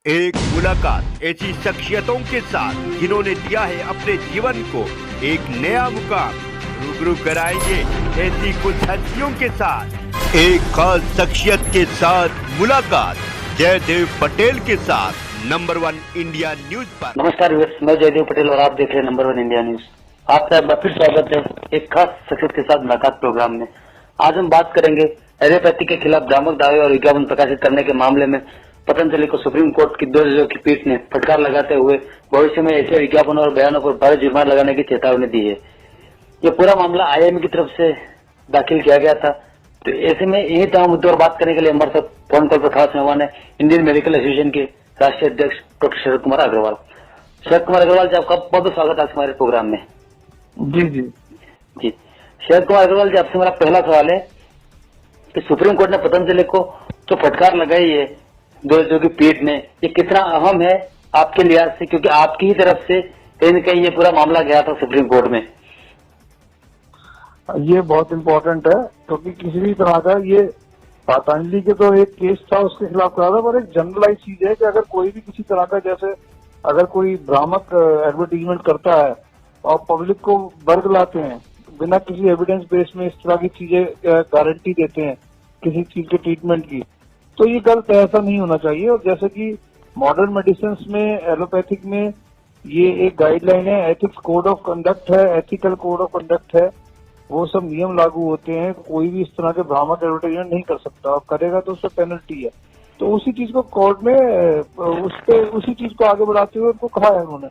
एक मुलाकात ऐसी शख्सियतों के साथ जिन्होंने दिया है अपने जीवन को एक नया मुकाम। रूबरू कराएंगे ऐसी कुछ हस्तियों के साथ एक खास शख्सियत के साथ मुलाकात जयदेव पटेल के साथ नंबर 1 इंडिया न्यूज पर। नमस्कार, मैं जयदेव पटेल और आप देख रहे हैं नंबर 1 इंडिया न्यूज। आपका फिर स्वागत है एक खास शख्सियत के साथ मुलाकात प्रोग्राम में। आज हम बात करेंगे एलोपैथी के खिलाफ भ्रामक दावे और विज्ञापन प्रकाशित करने के मामले में पतंजलि को सुप्रीम कोर्ट की 2 जजों की पीठ ने फटकार लगाते हुए भविष्य में ऐसे विज्ञापनों और बयानों पर भारी जुर्माना लगाने की चेतावनी दी है। ये पूरा मामला आईएमए की तरफ से दाखिल किया गया था। तो ऐसे में यही तमाम मुद्दों पर बात करने के लिए हमारे साथ फोन कॉल पर खास मेहमान है इंडियन मेडिकल एसोसिएशन के राष्ट्रीय अध्यक्ष डॉक्टर शरद कुमार अग्रवाल। शरद कुमार अग्रवाल जी, आपका बहुत बहुत स्वागत है हमारे प्रोग्राम में। जी शरद कुमार अग्रवाल जी, आपसे मेरा पहला सवाल है कि सुप्रीम कोर्ट ने पतंजलि को जो फटकार लगाई है 2 जजों की पीठ ने, ये कितना अहम है आपके लिहाज से, क्योंकि आपकी ही तरफ से कहीं न कहीं ये पूरा मामला गया था सुप्रीम कोर्ट में। ये बहुत इम्पोर्टेंट है क्योंकि किसी भी तरह का ये पतंजलि के तो एक केस था उसके खिलाफ करा था, पर एक जनरलाइज चीज है कि अगर कोई भी किसी तरह का, जैसे अगर कोई भ्रामक एडवर्टीजमेंट करता है और पब्लिक को वर्ग लाते हैं बिना किसी एविडेंस बेस में, इस तरह की चीजें गारंटी देते हैं किसी चीज के ट्रीटमेंट की, तो ये गलत है, ऐसा नहीं होना चाहिए। और जैसे कि मॉडर्न मेडिसिन में, एलोपैथिक में ये एक गाइडलाइन है, एथिक्स कोड ऑफ कंडक्ट है, एथिकल कोड ऑफ कंडक्ट है, वो सब नियम लागू होते हैं। कोई भी इस तरह के भ्रामक एडवर्टाइजमेंट नहीं कर सकता, और करेगा तो उससे पेनल्टी है। तो उसी चीज को कोर्ट में उसी चीज को आगे बढ़ाते हुए उनको कहा है उन्होंने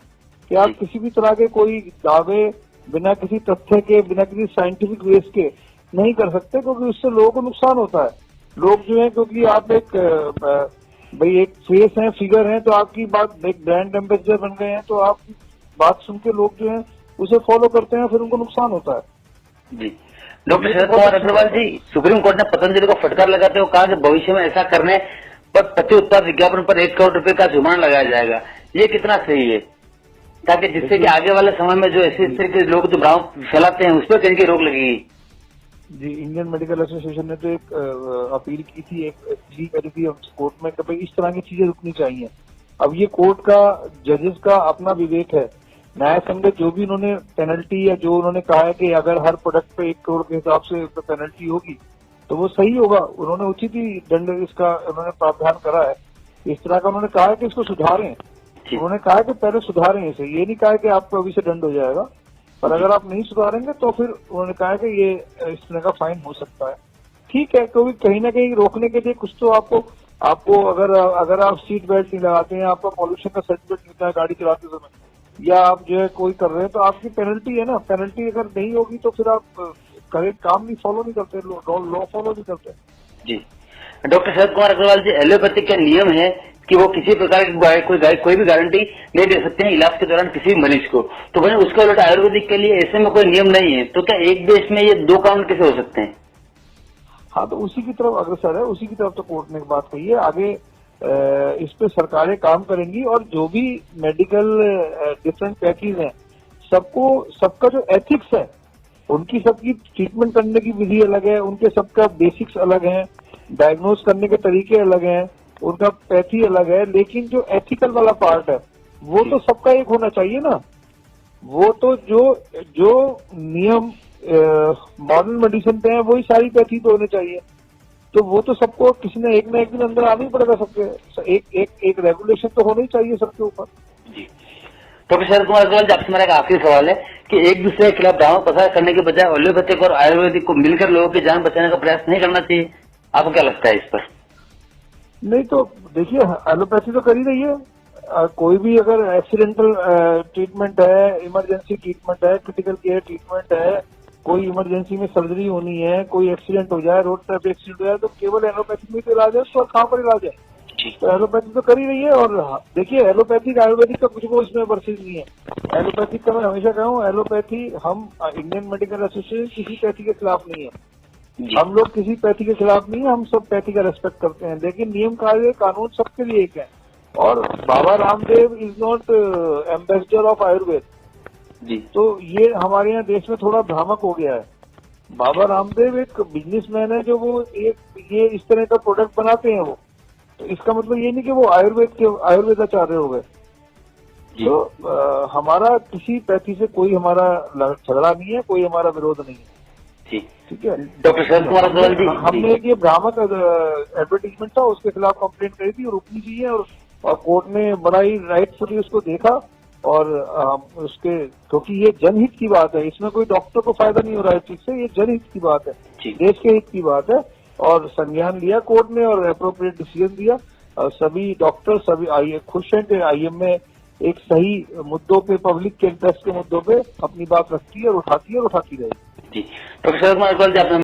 कि आप किसी भी तरह के कोई दावे बिना किसी तथ्य के, बिना किसी साइंटिफिक बेस के नहीं कर सकते, क्योंकि उससे लोगों को नुकसान होता है। लोग जो है, क्योंकि आप एक फेस है, फिगर है, तो आपकी बात एक ब्रांड एम्बेसडर बन गए हैं, तो आपकी बात सुन के लोग जो है उसे फॉलो करते हैं, फिर उनको नुकसान होता है। जी डॉक्टर शरद कुमार अग्रवाल जी, सुप्रीम कोर्ट ने पतंजलि को फटकार लगाते हुए कहा कि भविष्य में ऐसा करने पर प्रति उत्पाद विज्ञापन पर 1 करोड़ रुपए का जुर्माना लगाया जाएगा। ये कितना सही है, ताकि जिससे कि आगे वाले समय में जो ऐसे तरीके के लोग जो भ्रम फैलाते हैं उस पर कहीं की रोक लगेगी। जी, इंडियन मेडिकल एसोसिएशन ने तो एक अपील की थी, एक प्ली करी थी कोर्ट में कि भाई इस तरह की चीजें रुकनी चाहिए। अब ये कोर्ट का, जजेस का अपना विवेक है, न्याय संगत जो भी उन्होंने पेनल्टी या जो उन्होंने कहा है कि अगर हर प्रोडक्ट पे 1 करोड़ के हिसाब से पेनल्टी होगी तो वो सही होगा। उन्होंने उचित ही दंड इसका उन्होंने प्रावधान करा है। इस तरह का उन्होंने कहा है कि इसको सुधारें। उन्होंने कहा है कि पहले सुधारें इसे, ये नहीं कहा है कि आपको अभी से दंड हो जाएगा, पर अगर आप नहीं सुधारेंगे तो फिर उन्होंने कहा है कि ये इस तरह का फाइन हो सकता है। ठीक है, क्योंकि कहीं ना कहीं रोकने के लिए कुछ तो आपको अगर आप सीट बेल्ट नहीं लगाते हैं, आपका पॉल्यूशन का सर्टिफिकेट मिलता है गाड़ी चलाते समय, या आप जो है कोई कर रहे हैं, तो आपकी पेनल्टी है ना। पेनल्टी अगर नहीं होगी तो फिर आप करेक्ट काम नहीं फॉलो नहीं करते, लॉ फॉलो नहीं करते। जी डॉक्टर शरद कुमार अग्रवाल जी, एलोपैथिक का नियम है कि वो किसी प्रकार की कोई भी गारंटी नहीं दे सकते हैं इलाज के दौरान किसी भी मरीज को। तो वहीं उसके उलट आयुर्वेदिक के लिए ऐसे में कोई नियम नहीं है, तो क्या एक देश में ये 2 कानून कैसे हो सकते हैं? हाँ, तो उसी की तरफ अग्रसर है, उसी की तरफ तो कोर्ट ने बात कही है। आगे इस पे सरकारें काम करेंगी, और जो भी मेडिकल डिफरेंट पैकेज हैं, सबका जो एथिक्स है, उनकी सबकी ट्रीटमेंट करने की विधि अलग है, उनके सबका बेसिक्स अलग हैं, डायग्नोज करने के तरीके अलग हैं, उनका पैथी अलग है, लेकिन जो एथिकल वाला पार्ट है वो तो सबका एक होना चाहिए ना। वो तो जो नियम मॉडर्न मेडिसिन पे है वही सारी पैथी तो होने चाहिए। तो वो तो सबको किसी ने एक ना एक दिन अंदर आना ही पड़ेगा, सबके एक रेगुलेशन तो होना ही चाहिए सबके ऊपर। जी डॉक्टर शरद कुमार अग्रवाल जी, आपसे मेरा एक आखिरी सवाल है कि एक दूसरे के खिलाफ भ्रामक प्रसार करने के बजाय एलोपैथिक और आयुर्वेदिक को मिलकर लोगों की जान बचाने का प्रयास नहीं करना चाहिए? आपको क्या लगता है इस पर? नहीं, तो देखिए, एलोपैथी तो कर ही रही है। कोई भी अगर एक्सीडेंटल ट्रीटमेंट है, इमरजेंसी ट्रीटमेंट है, क्रिटिकल केयर ट्रीटमेंट है, कोई इमरजेंसी में सर्जरी होनी है, कोई एक्सीडेंट हो जाए, रोड ट्रैफिक एक्सीडेंट हो जाए, तो केवल एलोपैथी में तो इलाज है, उसका कहाँ पर इलाज है? तो एलोपैथी तो कर ही रही है। और देखिए, एलोपैथिक आयुर्वेदिक का कुछ वो इसमें वर्सेज नहीं है। एलोपैथिक का मैं हमेशा कहूँ, एलोपैथी, हम इंडियन मेडिकल एसोसिएशन किसी पैथी के खिलाफ नहीं है, हम लोग किसी पैथी के खिलाफ नहीं है, हम सब पैथी का रेस्पेक्ट करते हैं, लेकिन नियम कार्य कानून सबके लिए एक है। और Baba Ramdev is not ambassador of Ayurveda ji, तो ये हमारे यहाँ देश में थोड़ा भ्रामक हो गया है। बाबा रामदेव एक बिजनेसमैन है, जो वो ये इस तरह का प्रोडक्ट बनाते हैं, तो इसका मतलब ये नहीं कि वो आयुर्वेदाचार्य हो गए। तो हमारा किसी पैथी से कोई हमारा झगड़ा नहीं है, कोई हमारा विरोध नहीं है। ठीक है डॉक्टर शरद कुमार अग्रवाल जी, हमने एक ये भ्रामक एडवर्टीजमेंट था उसके खिलाफ कंप्लेंट करी थी, रुकनी चाहिए, और कोर्ट ने बड़ा ही राइटफुली उसको देखा, और उसके क्योंकि ये जनहित की बात है, इसमें कोई डॉक्टर को फायदा नहीं हो रहा है चीज से, ये जनहित की बात है, देश के हित की बात है, और संज्ञान लिया कोर्ट ने और अप्रोप्रिएट डिसीजन दिया। सभी डॉक्टर सभी खुश हैं कि IM में एक सही मुद्दों पे, पब्लिक के इंटरेस्ट के मुद्दों पे अपनी बात रखती है और उठाती रहेगी। जी डॉक्टर शरद कुमार अग्रवाल जी, आपने